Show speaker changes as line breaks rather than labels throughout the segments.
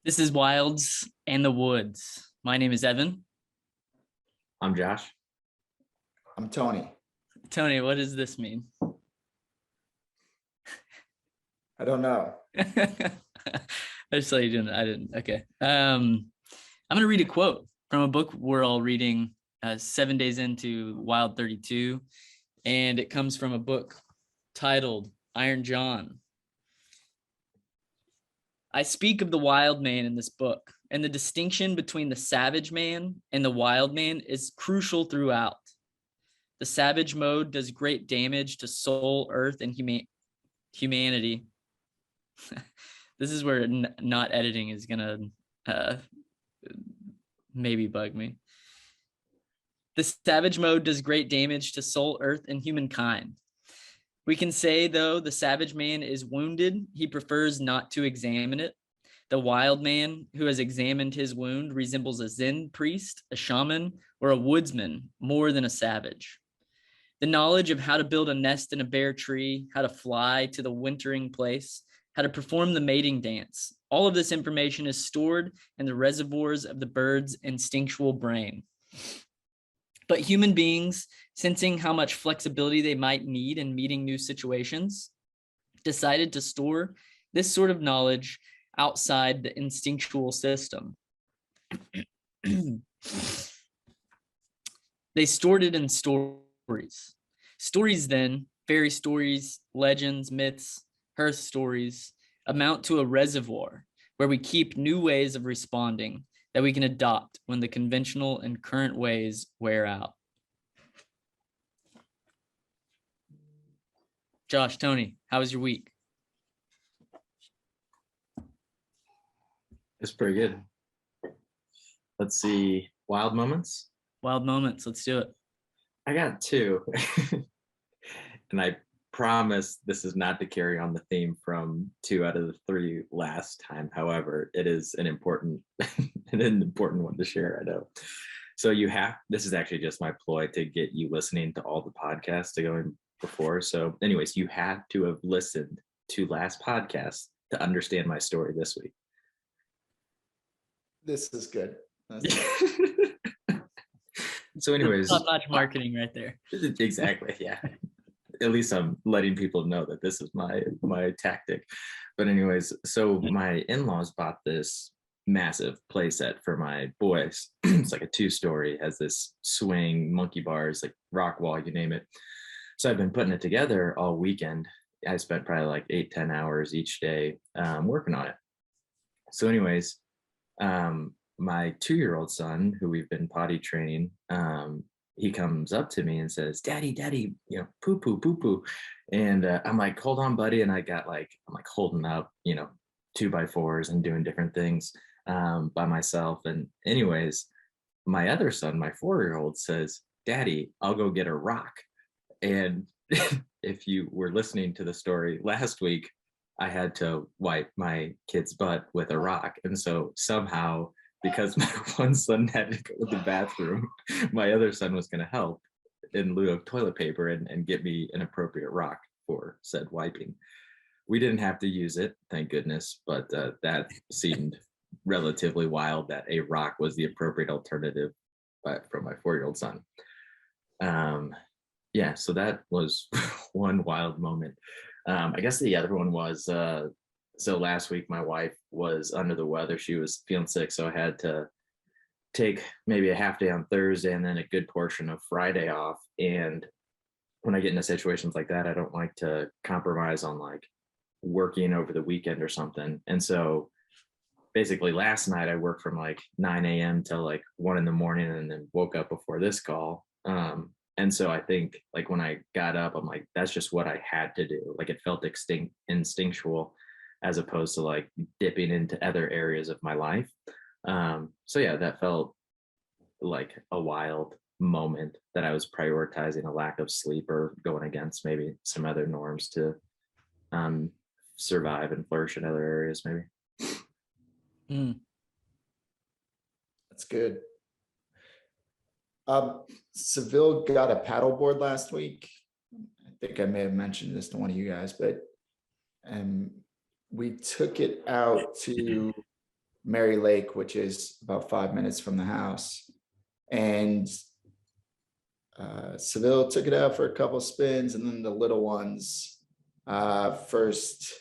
This is Wilds and the Woods. My name is Evan.
I'm Josh.
I'm Tony.
Tony, what does this mean?
I don't know.
I just thought you didn't. I didn't. Okay. I'm going to read a quote from a book we're all reading 7 days into Wild32. And it comes from a book titled Iron John. I speak of the wild man in this book, and the distinction between the savage man and the wild man is crucial throughout. The savage mode does great damage to soul, earth, and humanity. This is where not editing is going to maybe bug me. The savage mode does great damage to soul, earth, and humankind. We can say, though, the savage man is wounded, he prefers not to examine it. The wild man who has examined his wound resembles a Zen priest, a shaman, or a woodsman more than a savage. The knowledge of how to build a nest in a bare tree, how to fly to the wintering place, how to perform the mating dance, all of this information is stored in the reservoirs of the bird's instinctual brain. But human beings, sensing how much flexibility they might need in meeting new situations, decided to store this sort of knowledge outside the instinctual system. They stored it in stories. Stories then, fairy stories, legends, myths, hearth stories, amount to a reservoir where we keep new ways of responding that we can adopt when the conventional and current ways wear out. Josh, Tony, how was your week?
It's pretty good. Let's see. Wild moments.
Wild moments. Let's do it.
I got two. And I promise this is not to carry on the theme from 2 out of the 3 last time. However, it is an important one to share, I know. So this is actually just my ploy to get you listening to all the podcasts to go in before. So anyways, you have to have listened to last podcast to understand my story this week.
This is good.
So anyways,
top-notch marketing right there.
Exactly. Yeah. At least I'm letting people know that this is my tactic. But anyways, so my in-laws bought this massive play set for my boys. It's like a 2-story, has this swing, monkey bars, like rock wall, you name it. So I've been putting it together all weekend. I spent probably like 8-10 hours each day working on it. So anyways, my 2-year-old son, who we've been potty training, he comes up to me and says, daddy, poo poo. And I'm like, hold on, buddy. And I'm holding up, 2x4s and doing different things by myself. And anyways, my other son, my 4-year-old, says, daddy, I'll go get a rock. And if you were listening to the story last week, I had to wipe my kid's butt with a rock. And so somehow, because my one son had to go to the bathroom, my other son was going to help in lieu of toilet paper and get me an appropriate rock for said wiping. We didn't have to use it, thank goodness, but that seemed relatively wild that a rock was the appropriate alternative from my 4-year-old son. Yeah, so that was one wild moment. I guess the other one was, so last week my wife was under the weather. She was feeling sick, so I had to take maybe a half day on Thursday and then a good portion of Friday off. And when I get into situations like that, I don't like to compromise on like working over the weekend or something. And so basically last night I worked from like 9 a.m. till like 1 in the morning and then woke up before this call. And so I think like when I got up, I'm like, that's just what I had to do. Like it felt instinctual as opposed to like dipping into other areas of my life. So yeah, that felt like a wild moment that I was prioritizing a lack of sleep or going against maybe some other norms to survive and flourish in other areas maybe.
That's good. Seville got a paddleboard last week. I think I may have mentioned this to one of you guys, but we took it out to Mary Lake, which is about 5 minutes from the house. And Seville took it out for a couple spins, and then the little ones, first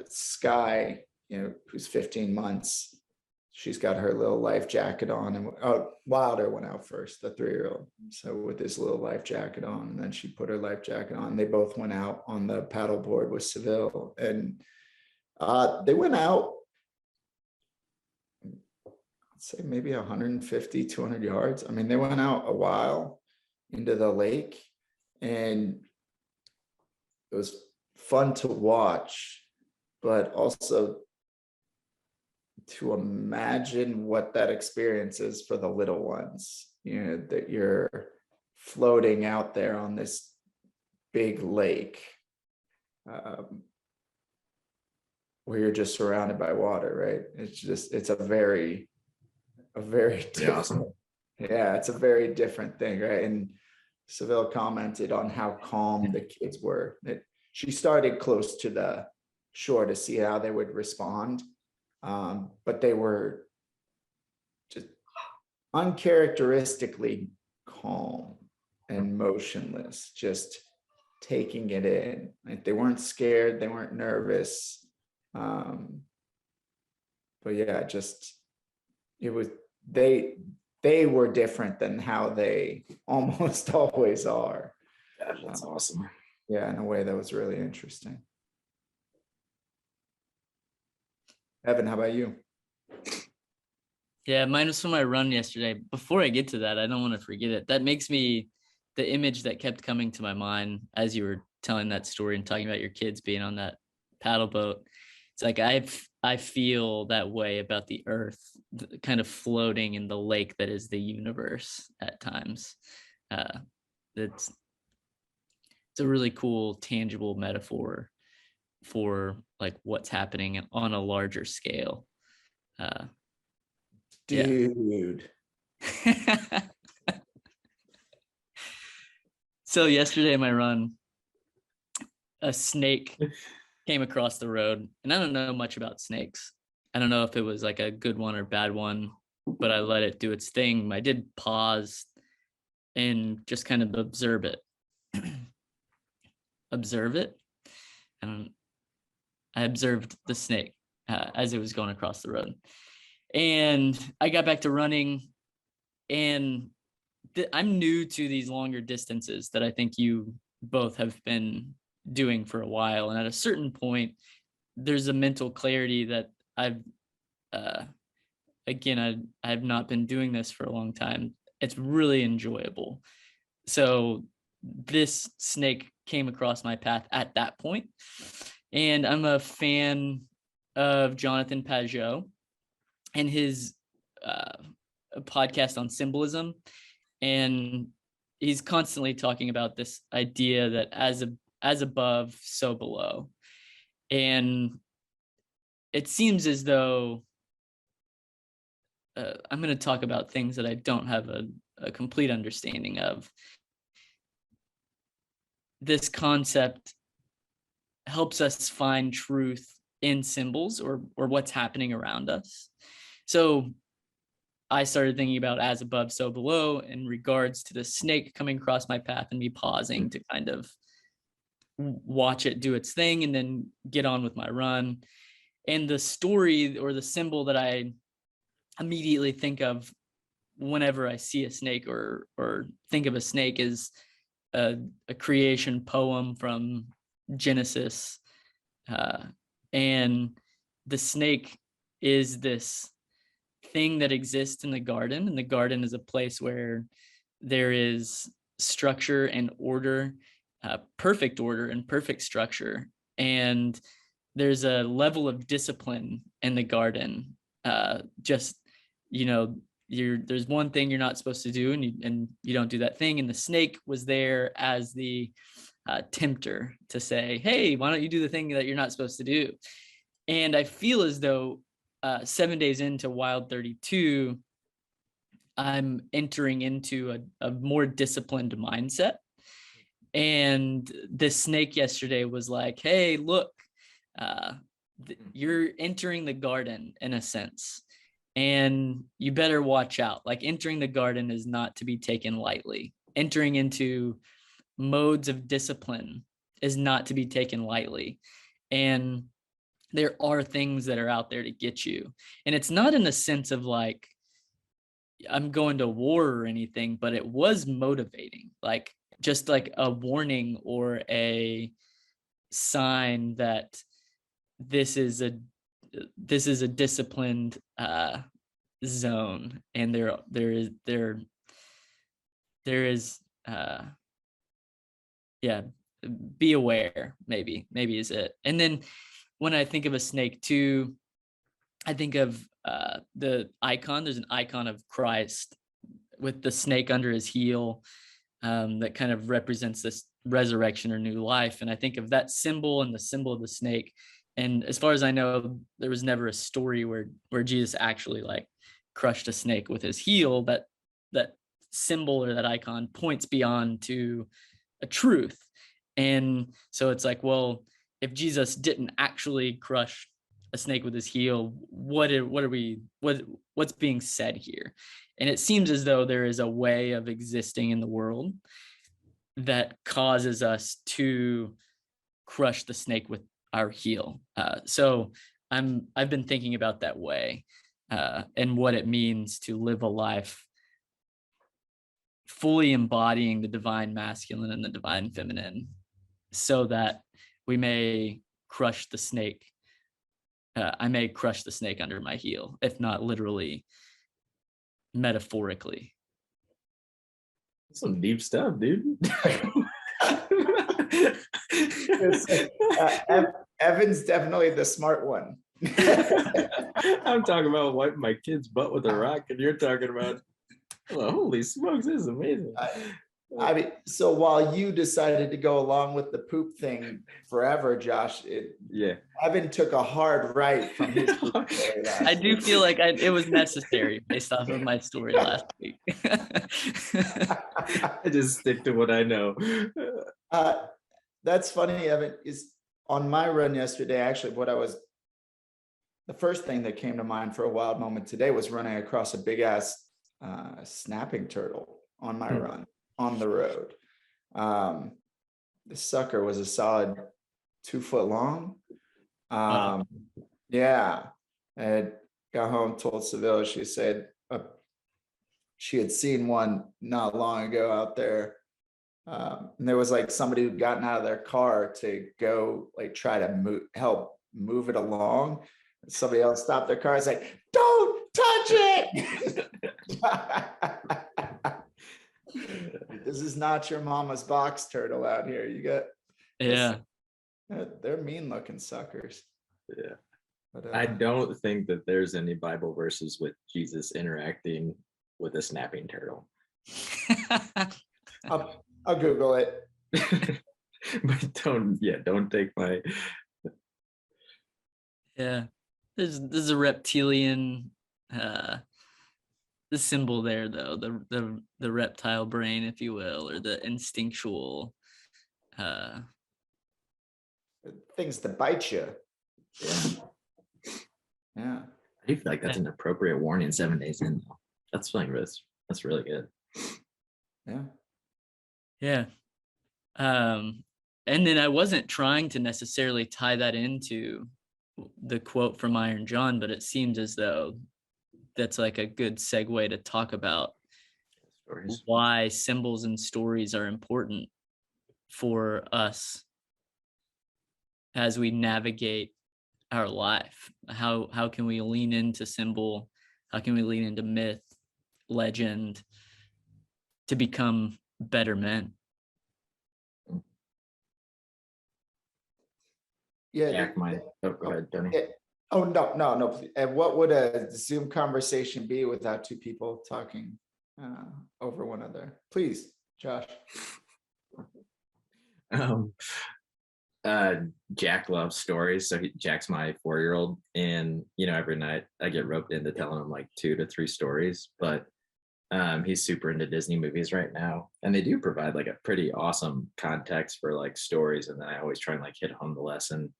Sky, who's 15 months, she's got her little life jacket on, and Wilder went out first, the 3-year-old. So with his little life jacket on, and then she put her life jacket on. They both went out on the paddleboard with Seville, and they went out, I'd say maybe 150, 200 yards. I mean, they went out a while into the lake, and it was fun to watch, but also to imagine what that experience is for the little ones, that you're floating out there on this big lake, where you're just surrounded by water, right? It's a very different,
awesome.
Yeah, it's a very different thing, right? And Seville commented on how calm the kids were. She started close to the shore to see how they would respond. But they were just uncharacteristically calm and motionless, just taking it in. Like, they weren't scared, they weren't nervous. But yeah, it was, they were different than how they almost always are.
Yeah, that's awesome.
Yeah, in a way that was really interesting. Evan, how about you?
Yeah, mine was from my run yesterday. Before I get to that, I don't want to forget it. That makes me, the image that kept coming to my mind as you were telling that story and talking about your kids being on that paddle boat. It's like I feel that way about the earth, kind of floating in the lake that is the universe at times. It's a really cool, tangible metaphor for like what's happening on a larger scale.
Dude.
Yeah. So yesterday in my run, a snake came across the road, and I don't know much about snakes. I don't know if it was like a good one or bad one, but I let it do its thing. I did pause and just kind of observe it. Observe it. And I observed the snake as it was going across the road. And I got back to running, and I'm new to these longer distances that I think you both have been doing for a while. And at a certain point, there's a mental clarity that I have not been doing this for a long time. It's really enjoyable. So this snake came across my path at that point. And I'm a fan of Jonathan Pageau and his podcast on symbolism. And he's constantly talking about this idea that as above, so below. And it seems as though I'm going to talk about things that I don't have a complete understanding of. This concept helps us find truth in symbols or what's happening around us. So I started thinking about as above, so below in regards to the snake coming across my path and me pausing to kind of watch it do its thing and then get on with my run. And the story or the symbol that I immediately think of whenever I see a snake or think of a snake is a creation poem from Genesis. And the snake is this thing that exists in the garden, and the garden is a place where there is structure and order, perfect order and perfect structure, and there's a level of discipline in the garden. There's one thing you're not supposed to do, and you don't do that thing, and the snake was there as the tempter to say, hey, why don't you do the thing that you're not supposed to do? And I feel as though 7 days into Wild32, I'm entering into a more disciplined mindset. And this snake yesterday was like, hey, look, you're entering the garden in a sense, and you better watch out. Like, entering the garden is not to be taken lightly. Entering into modes of discipline is not to be taken lightly. And there are things that are out there to get you. And it's not in a sense of like, I'm going to war or anything, but it was motivating, like just like a warning or a sign that this is a disciplined zone, and there is yeah, be aware, maybe is it. And then when I think of a snake too, I think of the icon. There's an icon of Christ with the snake under his heel, that kind of represents this resurrection or new life. And I think of that symbol and the symbol of the snake. And as far as I know, there was never a story where Jesus actually like crushed a snake with his heel. That symbol or that icon points beyond to a truth. And so it's like, well, if Jesus didn't actually crush a snake with his heel, what's being said here? And it seems as though there is a way of existing in the world that causes us to crush the snake with our heel. So I've been thinking about that way, and what it means to live a life fully embodying the divine masculine and the divine feminine, so that we may crush the snake. I may crush the snake under my heel, if not literally, metaphorically.
Some deep stuff, dude.
Evan's definitely the smart one.
I'm talking about wiping my kid's butt with a rock, and you're talking about, well, holy smokes, this is amazing.
I mean, so while you decided to go along with the poop thing forever, Josh, Evan took a hard right from his poop story last
I do feel like it was necessary based off of my story last week.
I just stick to what I know.
That's funny, Evan. Is on my run yesterday, actually, the first thing that came to mind for a wild moment today was running across a big ass snapping turtle on my run on the road. The sucker was a solid 2 foot long. Yeah. I got home, told Seville, she said she had seen one not long ago out there. And there was like somebody who'd gotten out of their car to go like try to help move it along. Somebody else stopped their car and said, "Don't touch it." This is not your mama's box turtle out here. You got,
yeah,
they're mean looking suckers.
Yeah. But, I don't think that there's any Bible verses with Jesus interacting with a snapping turtle.
I'll Google it.
But don't take my.
Yeah, there's a reptilian the symbol there, though, the reptile brain, if you will, or the instinctual
things that bite you. Yeah.
I do feel like that's an appropriate warning 7 days in, though. That's really good.
Yeah.
And then I wasn't trying to necessarily tie that into the quote from Iron John, but it seems as though that's like a good segue to talk about stories. Why symbols and stories are important for us as we navigate our life. How can we lean into symbol? How can we lean into myth, legend to become better men?
Yeah.
Go ahead, Tony.
Oh, no. Please. And what would a Zoom conversation be without two people talking over one another? Please, Josh.
Jack loves stories. So Jack's my 4-year-old, and every night I get roped into telling him like 2 to 3 stories. But he's super into Disney movies right now, and they do provide like a pretty awesome context for like stories. And then I always try and like hit home the lesson.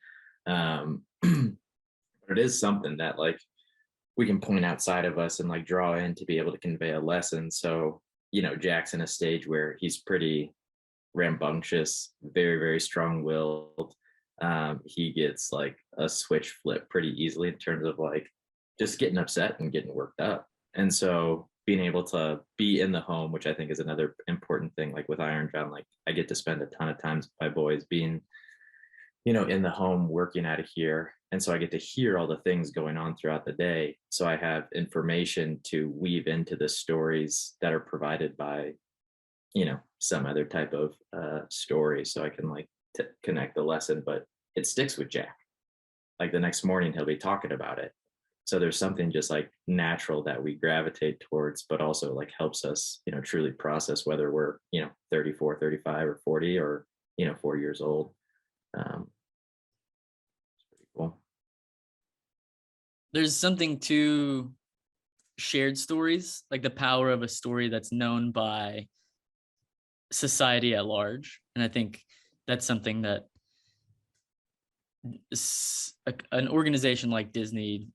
But it is something that like we can point outside of us and like draw in to be able to convey a lesson. So, you know, Jack's in a stage where he's pretty rambunctious, very, very strong willed. He gets like a switch flip pretty easily in terms of like just getting upset and getting worked up. And so being able to be in the home, which I think is another important thing, like with Iron John, like I get to spend a ton of times with my boys being, you know, in the home working out of here. And so I get to hear all the things going on throughout the day. So I have information to weave into the stories that are provided by, you know, some other type of story. So I can like connect the lesson, but it sticks with Jack. Like the next morning, he'll be talking about it. So there's something just like natural that we gravitate towards, but also like helps us, you know, truly process whether we're, you know, 34, 35 or 40 or, you know, 4 years old. It's pretty cool.
There's something to shared stories, like the power of a story that's known by society at large. And I think that's something that an organization like Disney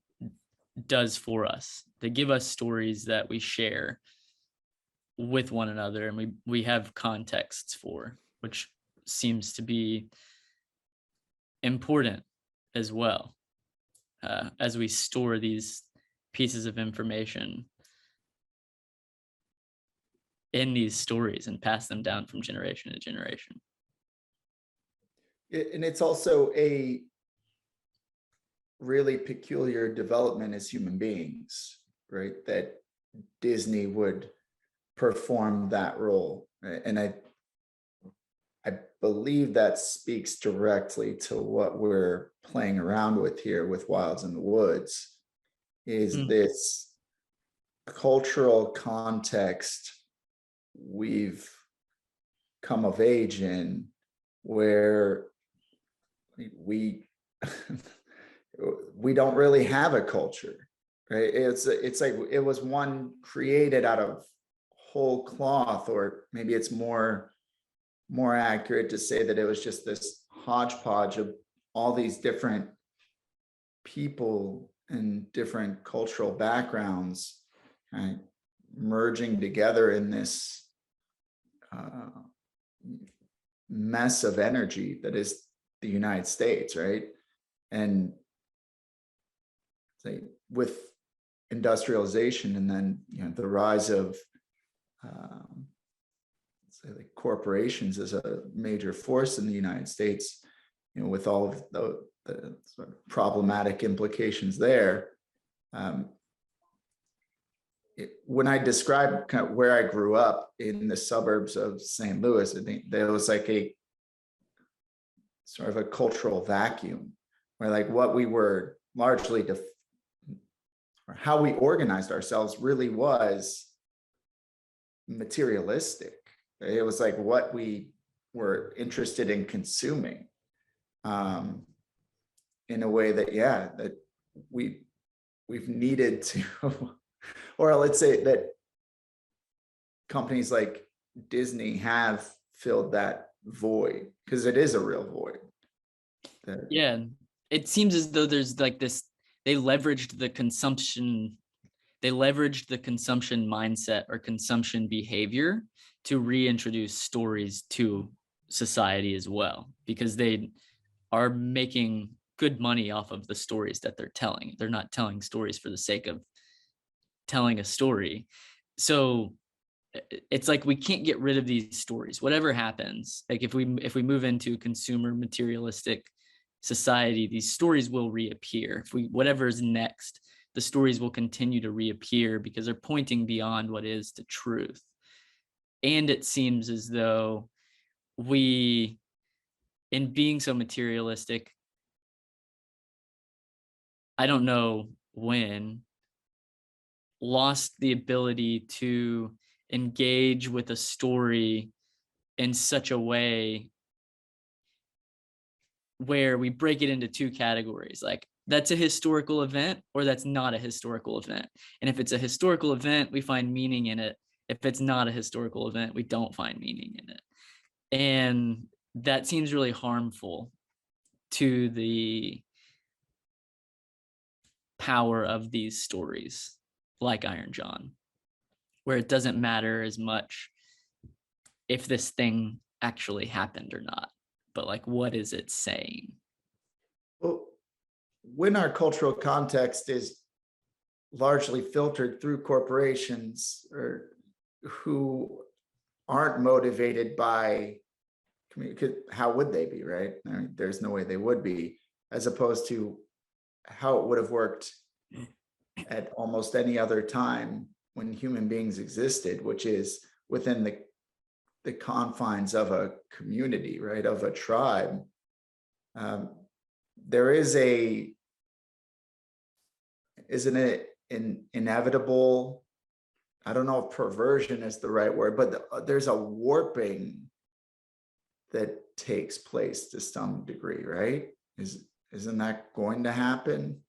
does for us. They give us stories that we share with one another, and we have contexts for, which seems to be important as well, as we store these pieces of information in these stories and pass them down from generation to generation.
And it's also a really peculiar development as human beings, right? That Disney would perform that role. Right? And I believe that speaks directly to what we're playing around with here with Wilds in the Woods, is this cultural context we've come of age in, where we we don't really have a culture, right? It's like it was one created out of whole cloth, or maybe it's more accurate to say that it was just this hodgepodge of all these different people and different cultural backgrounds, right, merging together in this mess of energy that is the United States, right? And say with industrialization, and then, you know, the rise of say like corporations as a major force in the United States, you know, with all of the sort of problematic implications there. When I describe kind of where I grew up in the suburbs of St. Louis, I think there was like a sort of a cultural vacuum where like what we were largely or how we organized ourselves really was materialistic. It was like what we were interested in consuming, in a way that, yeah, that we've needed to, or let's say that companies like Disney have filled that void, because it is a real void.
Yeah, it seems as though there's like this, they leveraged the consumption mindset or consumption behavior to reintroduce stories to society as well, because they are making good money off of the stories that they're telling. They're not telling stories for the sake of telling a story. So it's like we can't get rid of these stories. Whatever happens, like if we move into consumer materialistic society, these stories will reappear. If we, whatever is next, the stories will continue to reappear because they're pointing beyond what is the truth. And it seems as though we, in being so materialistic, I don't know when, lost the ability to engage with a story in such a way where we break it into two categories. Like, that's a historical event or that's not a historical event. And if it's a historical event, we find meaning in it. If it's not a historical event, we don't find meaning in it. And that seems really harmful to the power of these stories like Iron John, where it doesn't matter as much if this thing actually happened or not, but like, what is it saying?
Well, when our cultural context is largely filtered through corporations or who aren't motivated by community, how would they be, right? I mean, there's no way they would be, as opposed to how it would have worked at almost any other time when human beings existed, which is within the confines of a community, right, of a tribe. There is isn't it an inevitable, I don't know if perversion is the right word, but there's a warping that takes place to some degree, right? Isn't that going to happen?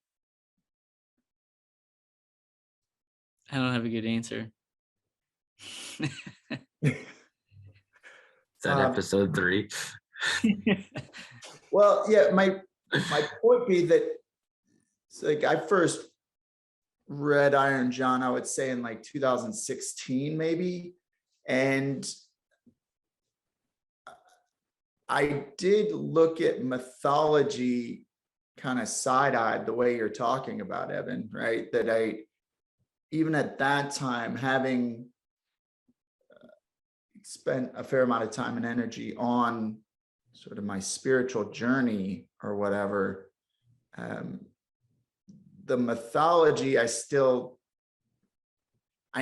I don't have a good answer.
Is that episode 3?
Well, yeah, my point be that it's like I first read Iron John, I would say in like 2016, maybe. And I did look at mythology kind of side-eyed the way you're talking about, Evan, right? That even at that time, having spent a fair amount of time and energy on sort of my spiritual journey or whatever, the mythology, I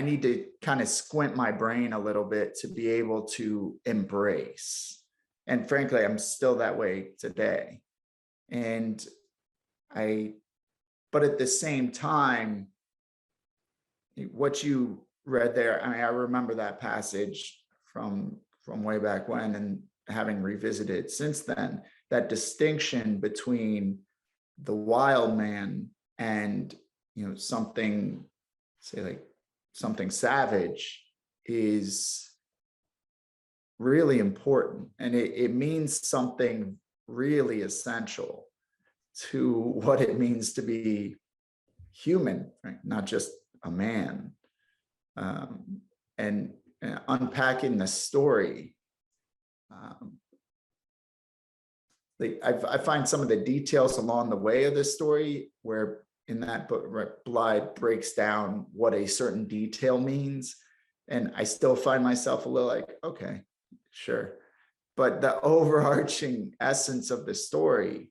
need to kind of squint my brain a little bit to be able to embrace. And frankly, I'm still that way today. And but at the same time, what you read there, I mean, I remember that passage from way back when, and having revisited since then, that distinction between the wild man and, something, say like something savage, is really important. And it means something really essential to what it means to be human, right? Not just a man. And unpacking the story, I find some of the details along the way of the story, where in that book, Blythe breaks down what a certain detail means. And I still find myself a little like, okay, sure. But the overarching essence of the story,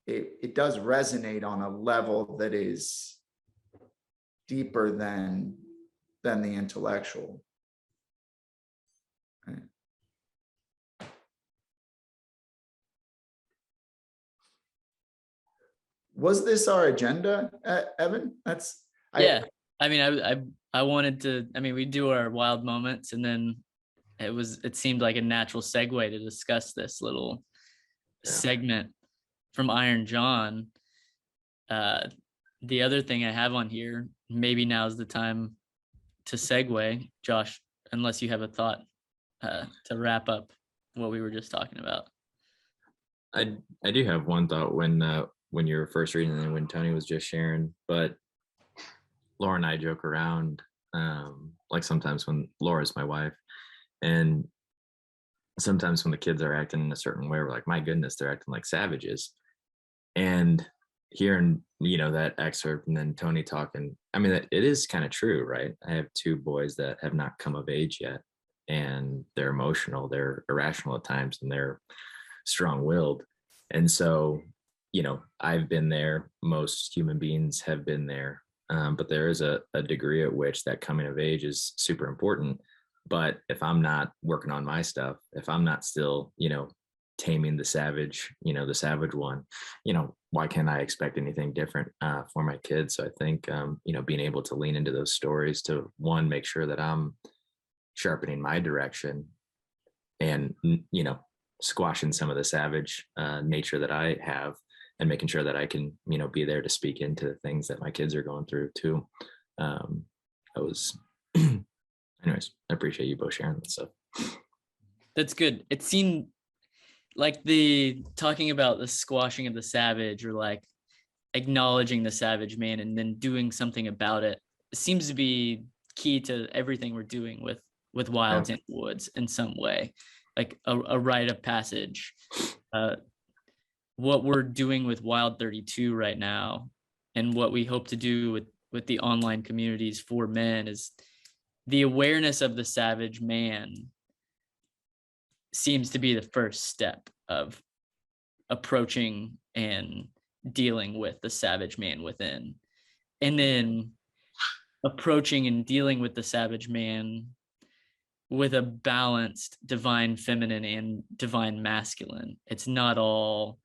it does resonate on a level that is deeper than the intellectual. Right. Was this our agenda, Evan?
Yeah. I mean, I wanted to. I mean, we do our wild moments, and then it seemed like a natural segue to discuss this little segment from Iron John. The other thing I have on here, maybe now's the time to segue, Josh, unless you have a thought to wrap up what we were just talking about.
I do have one thought when you were first reading and when Tony was just sharing, but Laura and I joke around, like sometimes when Laura's my wife, and sometimes when the kids are acting in a certain way, we're like, my goodness, they're acting like savages. And hearing, that excerpt and then Tony talking, I mean, it is kind of true, right? I have 2 boys that have not come of age yet, and they're emotional, they're irrational at times, and they're strong-willed. And so, I've been there, most human beings have been there, but there is a degree at which that coming of age is super important. But if I'm not working on my stuff, if I'm not still, taming the savage, the savage one, why can't I expect anything different for my kids? So I think, being able to lean into those stories to, one, make sure that I'm sharpening my direction and, squashing some of the savage nature that I have, and making sure that I can, be there to speak into the things that my kids are going through too. Anyways, I appreciate you both sharing that stuff.
That's good. It seemed like the talking about the squashing of the savage, or like acknowledging the savage man and then doing something about it seems to be key to everything we're doing with Wilds and Woods in some way, like a rite of passage. What we're doing with Wild32 right now, and what we hope to do with the online communities for men, is the awareness of the savage man seems to be the first step of approaching and dealing with the savage man within. And then approaching and dealing with the savage man with a balanced divine feminine and divine masculine. It's not all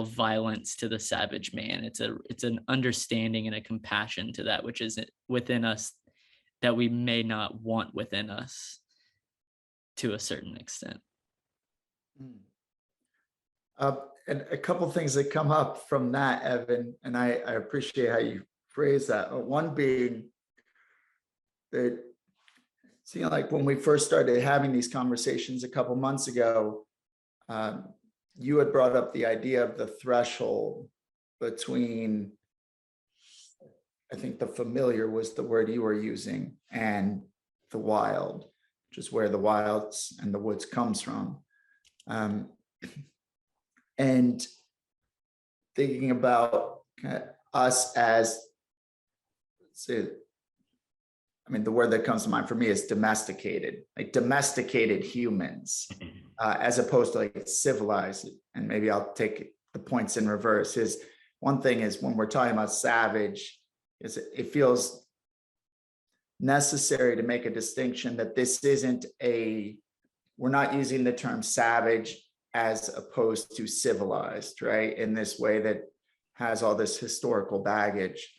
violence to the savage man. It's an understanding and a compassion to that which is within us that we may not want within us to a certain extent.
And a couple things that come up from that, Evan, and I appreciate how you phrase that. One being that it seemed like when we first started having these conversations a couple months ago, you had brought up the idea of the threshold between, I think the familiar was the word you were using, and the wild, which is where the wilds and the woods comes from. And thinking about us as, say, I mean, the word that comes to mind for me is domesticated, like domesticated humans, as opposed to like civilized. And maybe I'll take the points in reverse. Is one thing is when we're talking about savage, is it feels necessary to make a distinction that this isn't we're not using the term savage as opposed to civilized, right? In this way that has all this historical baggage.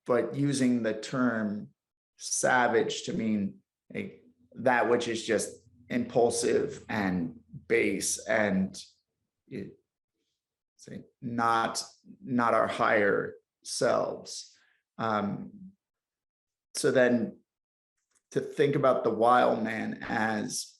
But using the term savage to mean that which is just impulsive and base and say not our higher selves. So then to think about the wild man as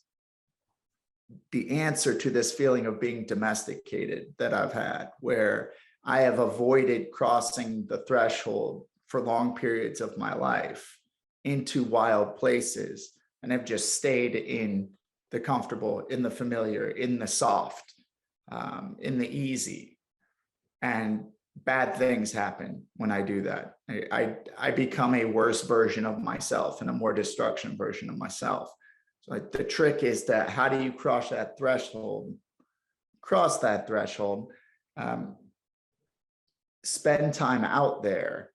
the answer to this feeling of being domesticated that I've had, where I have avoided crossing the threshold for long periods of my life into wild places, and have just stayed in the comfortable, in the familiar, in the soft, in the easy. And bad things happen when I do that. I become a worse version of myself and a more destruction version of myself. So like the trick is that how do you cross that threshold, spend time out there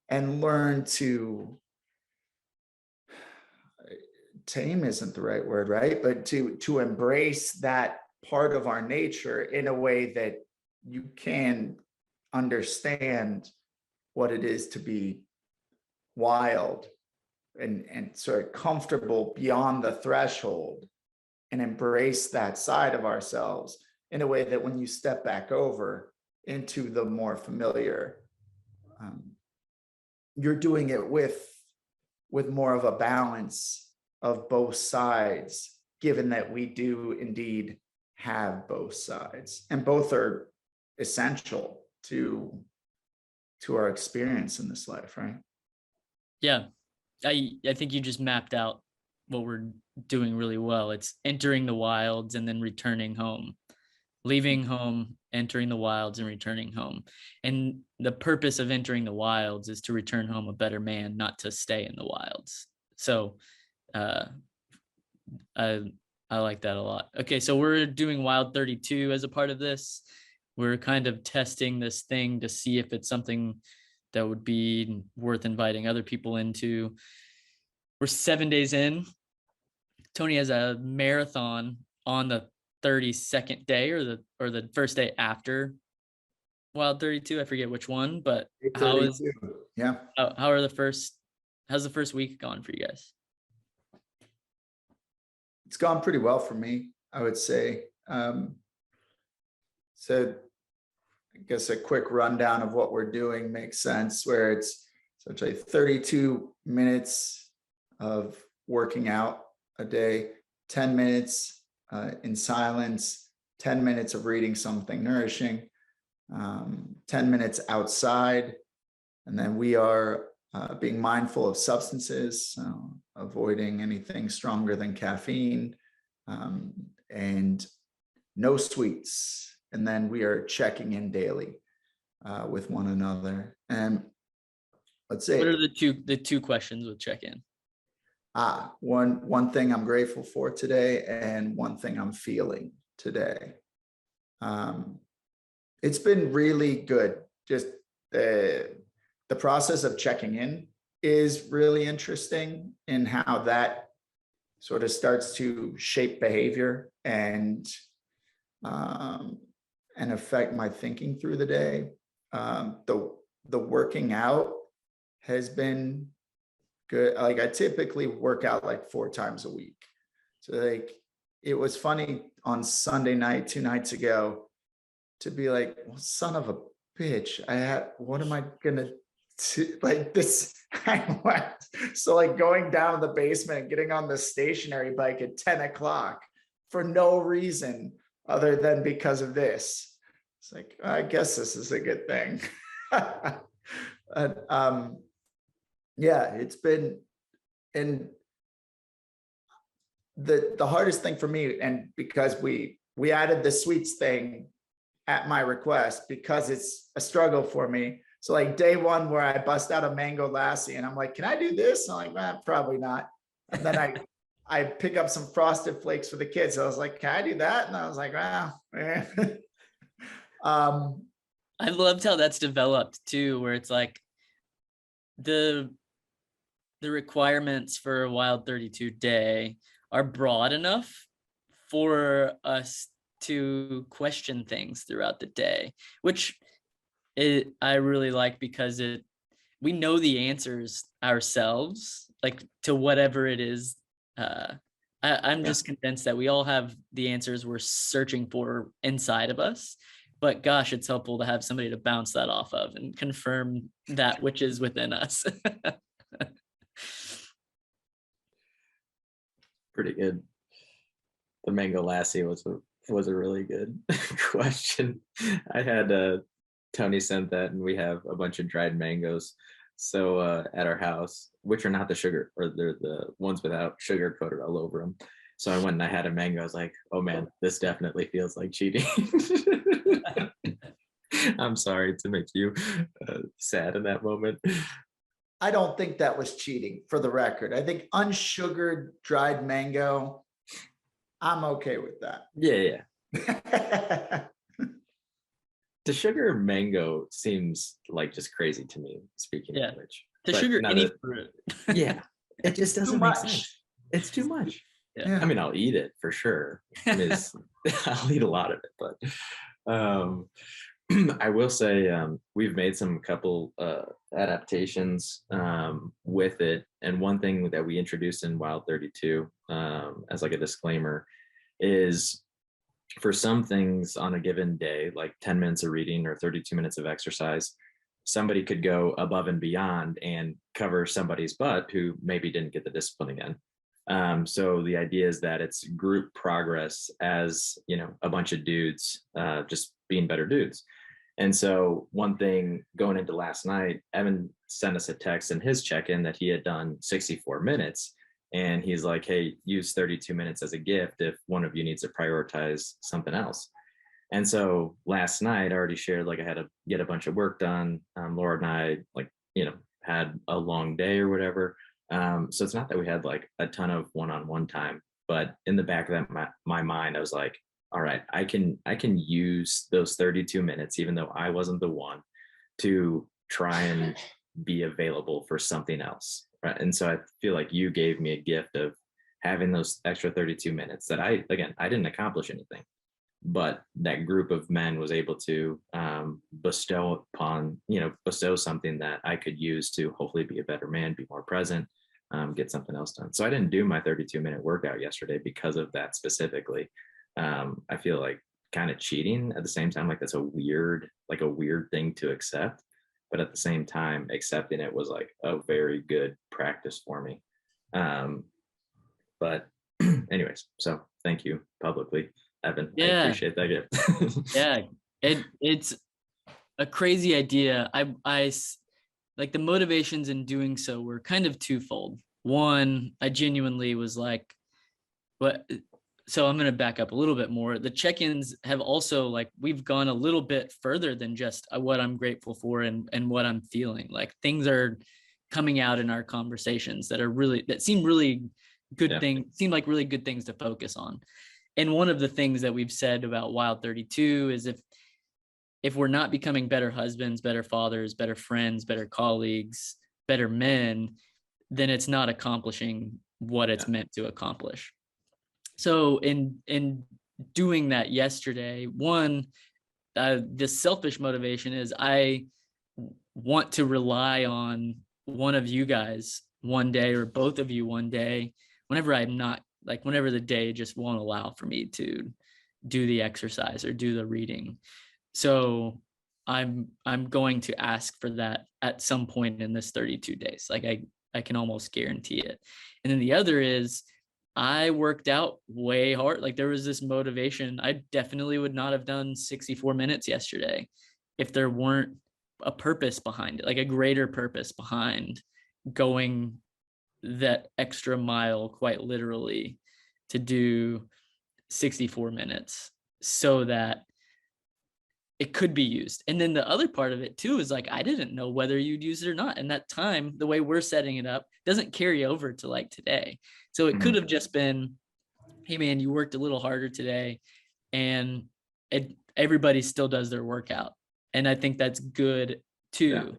and learn to tame isn't the right word, right? But to embrace that part of our nature in a way that you can understand what it is to be wild and sort of comfortable beyond the threshold, and embrace that side of ourselves in a way that when you step back over into the more familiar, you're doing it with more of a balance of both sides, given that we do indeed have both sides, and both are essential to our experience in this life, right?
Yeah, I think you just mapped out what we're doing really well. It's entering the wilds and then returning home, leaving home, entering the wilds and returning home. And the purpose of entering the wilds is to return home a better man, not to stay in the wilds. So I like that a lot. Okay, so we're doing Wild32 as a part of this. We're kind of testing this thing to see if it's something that would be worth inviting other people into. We're 7 days in. Tony has a marathon on the 32nd day or the first day after Wild32. I forget which one, but how's the first week gone for you guys?
It's gone pretty well for me, I would say. So I guess a quick rundown of what we're doing makes sense, where it's essentially 32 minutes of working out a day, 10 minutes in silence, 10 minutes of reading something nourishing, 10 minutes outside. And then we are being mindful of substances, avoiding anything stronger than caffeine, and no sweets. And then we are checking in daily with one another. And let's say,
what are the two questions with check-in?
One thing I'm grateful for today, and one thing I'm feeling today. It's been really good. Just the process of checking in is really interesting in how that sort of starts to shape behavior and affect my thinking through the day. The working out has been good. Like, I typically work out like 4 times a week. So like, it was funny on Sunday night, 2 nights ago, to be like, well, son of a bitch, what am I gonna do? Like this, I went. So like going down to the basement and getting on the stationary bike at 10 o'clock for no reason other than because of this. It's like, I guess this is a good thing. Yeah, it's been, and the hardest thing for me, and because we added the sweets thing at my request, because it's a struggle for me. So like day 1 where I bust out a mango lassi and I'm like, can I do this? And I'm like, probably not. And then I pick up some Frosted Flakes for the kids. So I was like, can I do that? And I was like, wow.
I loved how that's developed too, where it's like the requirements for a Wild32 day are broad enough for us to question things throughout the day, which I really like, because we know the answers ourselves, like to whatever it is. I'm just convinced that we all have the answers we're searching for inside of us, but gosh, it's helpful to have somebody to bounce that off of and confirm that which is within us.
Pretty good. The mango lassi was a really good question. I had Tony sent that, and we have a bunch of dried mangoes. So at our house, which are not the sugar, or they're the ones without sugar coated all over them. So I went and I had a mango. I was like, oh man, this definitely feels like cheating. I'm sorry to make you sad in that moment.
I don't think that was cheating, for the record. I think unsugared dried mango, I'm okay with that.
Yeah. The sugar mango seems like just crazy to me, speaking of which.
The sugar any fruit.
Yeah, it just doesn't make sense. It's too much.
Yeah.
I mean, I'll eat it for sure. I mean, I'll eat a lot of it, but I will say we've made some couple adaptations with it. And one thing that we introduced in Wild32 as like a disclaimer is, for some things on a given day, like 10 minutes of reading or 32 minutes of exercise, somebody could go above and beyond and cover somebody's butt who maybe didn't get the discipline again. So the idea is that it's group progress, as you know, a bunch of dudes just being better dudes. And so one thing going into last night, Evan sent us a text in his check-in that he had done 64 minutes. And he's like, hey, use 32 minutes as a gift if one of you needs to prioritize something else. And so last night I already shared, like, I had to get a bunch of work done. Laura and I, like, you know, had a long day or whatever. So it's not that we had like a ton of one-on-one time, but in the back of that my mind, I was like, all right, I can use those 32 minutes, even though I wasn't the one, to try and be available for something else. Right. And so I feel like you gave me a gift of having those extra 32 minutes that I didn't accomplish anything, but that group of men was able to bestow something that I could use to hopefully be a better man, be more present, get something else done. So I didn't do my 32-minute workout yesterday because of that specifically. I feel like kind of cheating at the same time. Like, that's a weird thing to accept. But at the same time, accepting it was like a very good practice for me. But anyways, so thank you publicly. Evan. I
Yeah.
appreciate that gift.
Yeah. It's a crazy idea. Like the motivations in doing so were kind of twofold. One, I genuinely was like, what? So I'm going to back up a little bit more. The check-ins have also, like, we've gone a little bit further than just what I'm grateful for and what I'm feeling. Like things are coming out in our conversations that seem really good things, seem like really good things to focus on. And one of the things that we've said about Wild32 is if we're not becoming better husbands, better fathers, better friends, better colleagues, better men, then it's not accomplishing what it's meant to accomplish. So in doing that yesterday, one, the selfish motivation is I want to rely on one of you guys one day, or both of you one day, whenever I'm not, like whenever the day just won't allow for me to do the exercise or do the reading. So I'm going to ask for that at some point in this 32 days. Like I can almost guarantee it. And then the other is I worked out way hard. Like there was this motivation. I definitely would not have done 64 minutes yesterday if there weren't a purpose behind it, like a greater purpose behind going that extra mile, quite literally, to do 64 minutes so that it could be used. And then the other part of it too is like, I didn't know whether you'd use it or not. And that time, the way we're setting it up doesn't carry over to like today. So it could have just been, hey man, you worked a little harder today, and everybody still does their workout. And I think that's good too. Yeah.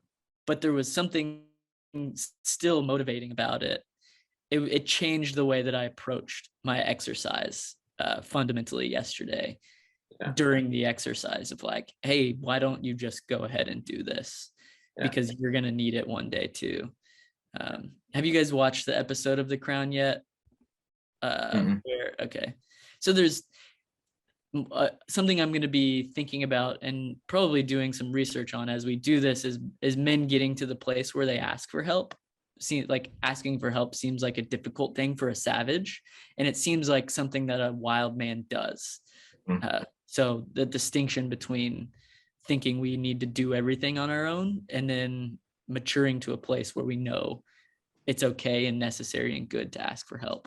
But there was something still motivating about it. It changed the way that I approached my exercise fundamentally yesterday. Yeah. During the exercise of like, hey, why don't you just go ahead and do this? Yeah. Because you're going to need it one day too. Have you guys watched the episode of The Crown yet? Okay. So there's something I'm going to be thinking about and probably doing some research on as we do this is men getting to the place where they ask for help. Like asking for help seems like a difficult thing for a savage, and it seems like something that a wild man does. So the distinction between thinking we need to do everything on our own and then maturing to a place where we know it's okay and necessary and good to ask for help.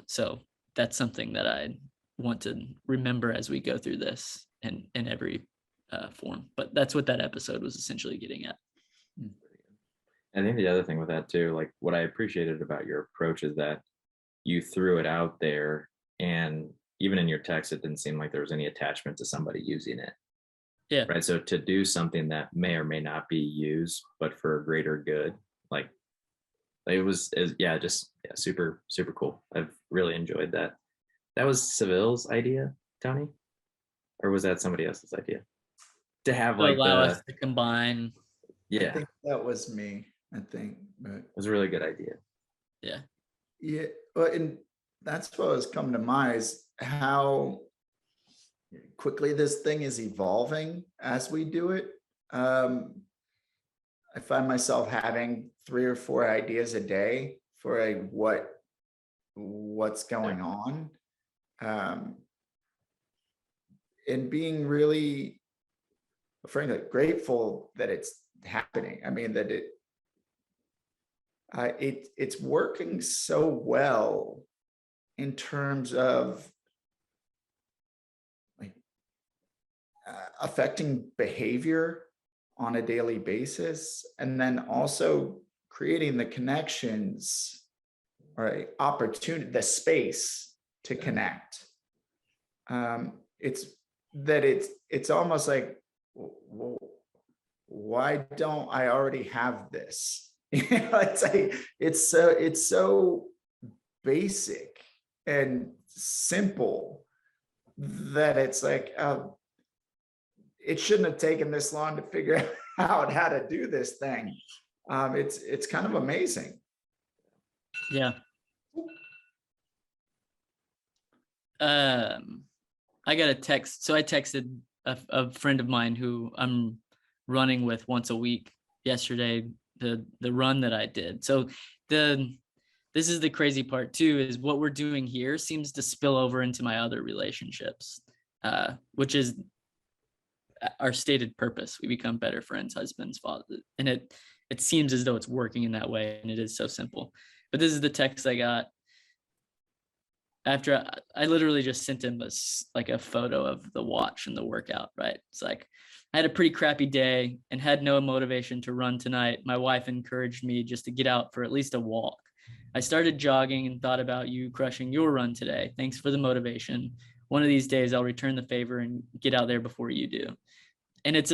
So that's something that I want to remember as we go through this in every form. But that's what that episode was essentially getting at.
I think the other thing with that too, like what I appreciated about your approach is that you threw it out there, and even in your text, it didn't seem like there was any attachment to somebody using it.
Yeah.
Right. So to do something that may or may not be used, but for a greater good, like it was super, super cool. I've really enjoyed that. That was Seville's idea, Tony? Or was that somebody else's idea? To have like
allow us to combine.
Yeah.
I think that was me, but
it was a really good idea.
Yeah.
Yeah. Well, and that's what was coming to mind is how quickly this thing is evolving as we do it. I find myself having 3 or 4 ideas a day for what's going on. And being really, frankly, grateful that it's happening. I mean, that it's working so well in terms of like affecting behavior on a daily basis, and then also creating the connections or opportunity, the space to connect. It's almost like, well, why don't I already have this? It's like it's so basic and simple that it's like it shouldn't have taken this long to figure out how to do this thing. It's kind of amazing.
Yeah. I got a text. So I texted a friend of mine who I'm running with once a week yesterday, the run that I did. So this is the crazy part too, is what we're doing here seems to spill over into my other relationships, which is our stated purpose. We become better friends, husbands, fathers, and it seems as though it's working in that way, and it is so simple. But this is the text I got after I literally just sent him a photo of the watch and the workout, right? It's like, I had a pretty crappy day and had no motivation to run tonight. My wife encouraged me just to get out for at least a walk. I started jogging and thought about you crushing your run today. Thanks for the motivation. One of these days I'll return the favor and get out there before you do. And it's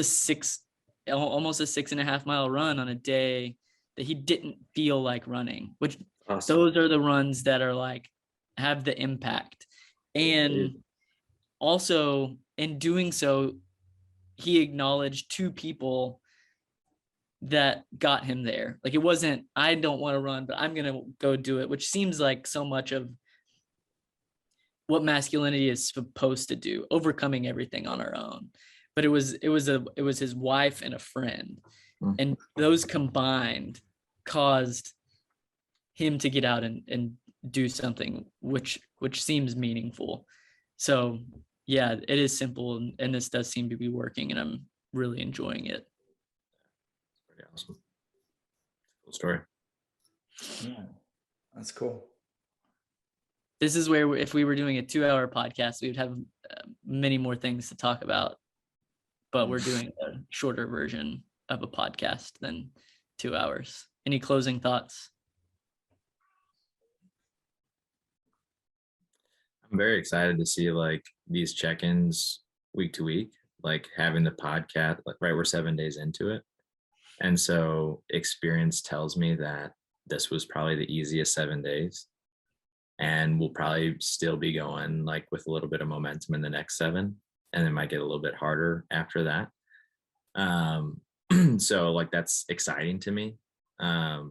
almost a 6.5 mile run on a day that he didn't feel like running, which
Awesome.
those are the runs that are like, have the impact. And also in doing so, he acknowledged 2 people that got him there. Like, it wasn't, I don't want to run, but I'm going to go do it, which seems like so much of what masculinity is supposed to do, overcoming everything on our own. But it was his wife and a friend. And those combined caused him to get out and do something which seems meaningful. So yeah, it is simple, and this does seem to be working, and I'm really enjoying it.
Pretty awesome. Cool story.
Yeah, that's cool.
This is where, if we were doing a 2-hour podcast, we would have many more things to talk about, but we're doing a shorter version of a podcast than 2 hours. Any closing thoughts?
I'm very excited to see like these check-ins week to week, like having the podcast, like right, we're 7 days into it. And so experience tells me that this was probably the easiest 7 days. And we'll probably still be going like with a little bit of momentum in the next 7. And it might get a little bit harder after that. So like that's exciting to me,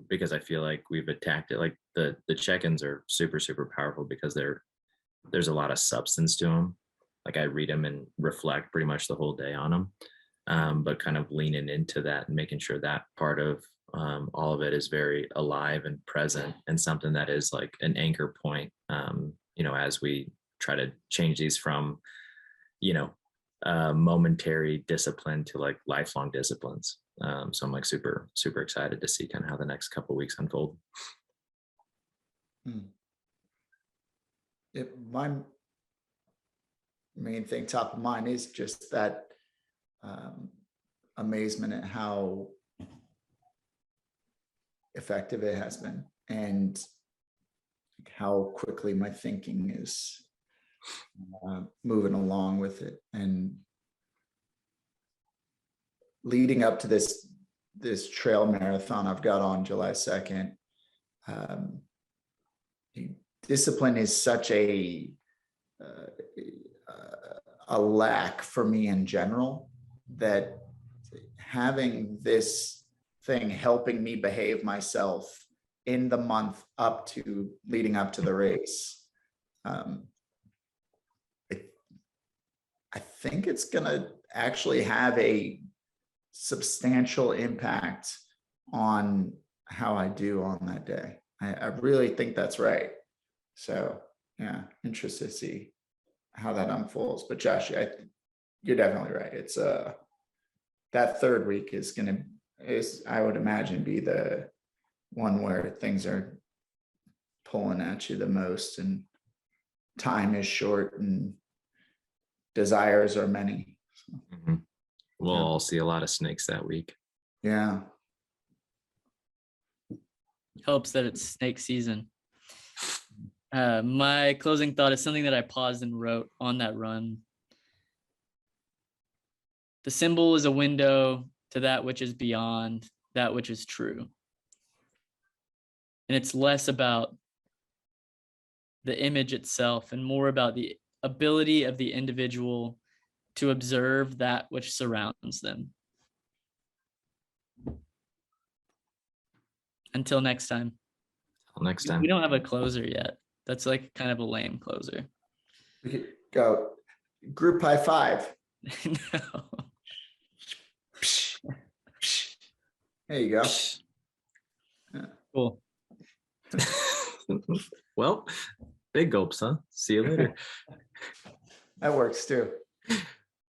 because I feel like we've attacked it. Like the check-ins are super, super powerful because there's a lot of substance to them. Like I read them and reflect pretty much the whole day on them, but kind of leaning into that and making sure that part of all of it is very alive and present, and something that is like an anchor point, as we try to change these from, momentary discipline to like lifelong disciplines. So I'm like super, super excited to see kind of how the next couple of weeks unfold.
My main thing top of mind is just that amazement at how effective it has been, and how quickly my thinking is moving along with it. And leading up to this trail marathon I've got on July 2nd, discipline is such a lack for me in general, that having this thing helping me behave myself in the month leading up to the race, I think it's going to actually have a substantial impact on how I do on that day. I really think that's right. So yeah, interested to see how that unfolds. But Josh, you're definitely right. It's that third week is I would imagine, be the one where things are pulling at you the most, and time is short and desires are many.
Mm-hmm. We'll all see a lot of snakes that week.
Yeah.
Hopes that it's snake season. My closing thought is something that I paused and wrote on that run. The symbol is a window to that which is beyond, that which is true. And it's less about the image itself and more about the ability of the individual to observe that which surrounds them. Until next time. We don't have a closer yet. That's like kind of a lame closer.
We could go group high five.
No.
There you go.
Cool.
Well, big gulps, huh? See you later.
That works too.